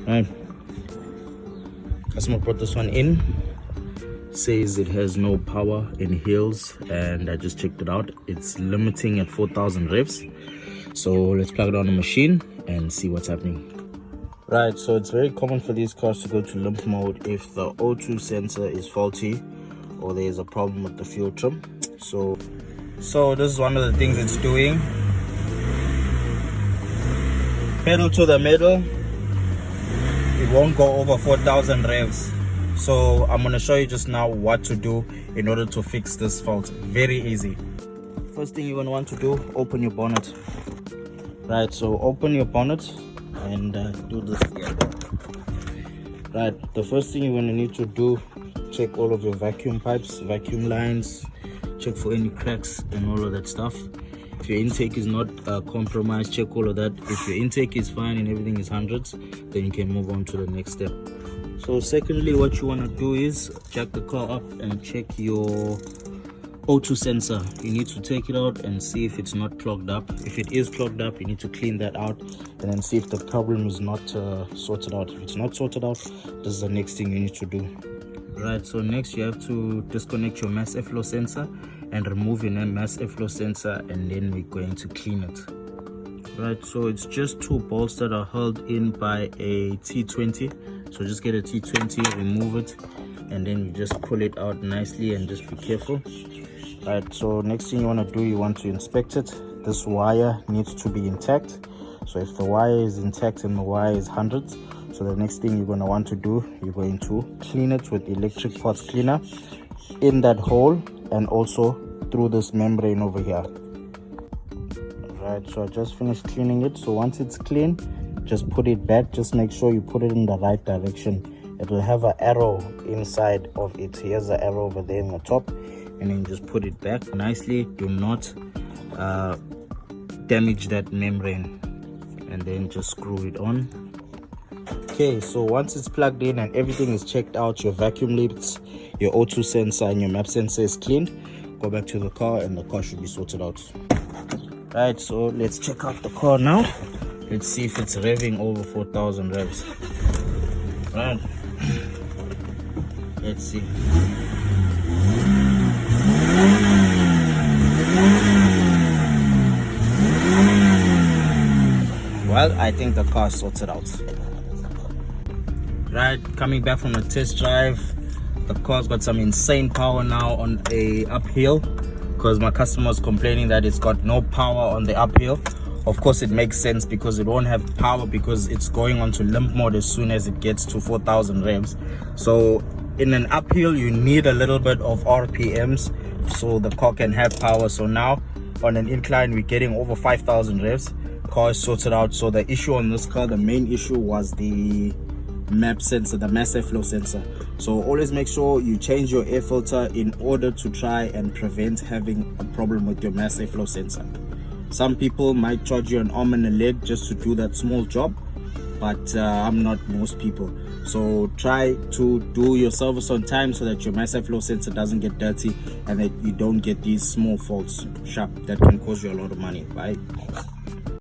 Right, customer brought this one in, says it has no power in hills, and I just checked it out. It's limiting at 4,000 revs. So let's plug it on the machine and see what's happening. Right, so it's very common for these cars to go to limp mode if the O2 sensor is faulty or there is a problem with the fuel trim. So this is one of the things it's doing. Pedal to the middle, it won't go over 4,000 revs. So I'm going to show you just now what to do in order to fix this fault. Very easy. First thing you're going to want to do, open your bonnet. Right, so open your bonnet and do this here. Right, the first thing you're going to need to do, check all of your vacuum pipes, vacuum lines, check for any cracks and all of that stuff. If your intake is not compromised, check all of that. If your intake is fine and everything is hundreds, then you can move on to the next step. So secondly, what you want to do is jack the car up and check your O2 sensor. You need to take it out and see if it's not clogged up. If it is clogged up, you need to clean that out and then see if the problem is not sorted out. If it's not sorted out, this is the next thing you need to do. Right, so next you have to disconnect your mass airflow sensor and remove your mass airflow sensor, and then we're going to clean it. Right, so it's just two bolts that are held in by a T20. So just get a T20, remove it, and then you just pull it out nicely and just be careful. Right, so next thing you want to do, you want to inspect it. This wire needs to be intact. So if the wire is intact and the wire is hundreds, so the next thing you're going to want to do, you're going to clean it with electric parts cleaner in that hole and also through this membrane over here. Right, so I just finished cleaning it. So once it's clean, just put it back. Just make sure you put it in the right direction. It will have an arrow inside of it. Here's the arrow over there in the top, and then just put it back nicely. Do not damage that membrane, and then just screw it on. Okay, so once it's plugged in and everything is checked out, your vacuum leaks, your O2 sensor and your map sensor is cleaned, go back to the car and the car should be sorted out. Right, so let's check out the car now. Let's see if it's revving over 4,000 revs. Right, let's see. Well, I think the car sorted out. Right, coming back from the test drive, the car's got some insane power now on a uphill, because my customer was complaining that it's got no power on the uphill. Of course it makes sense because it won't have power because it's going on to limp mode as soon as it gets to 4,000 revs. So in an uphill you need a little bit of RPMs so the car can have power. So now on an incline we're getting over 5,000 revs. Car is sorted out. So the issue on this car, the main issue was the map sensor, the mass airflow sensor. So always make sure you change your air filter in order to try and prevent having a problem with your mass airflow sensor. Some people might charge you an arm and a leg just to do that small job, but I'm not most people. So try to do your service on time so that your mass airflow sensor doesn't get dirty and that you don't get these small faults sharp that can cause you a lot of money. Bye.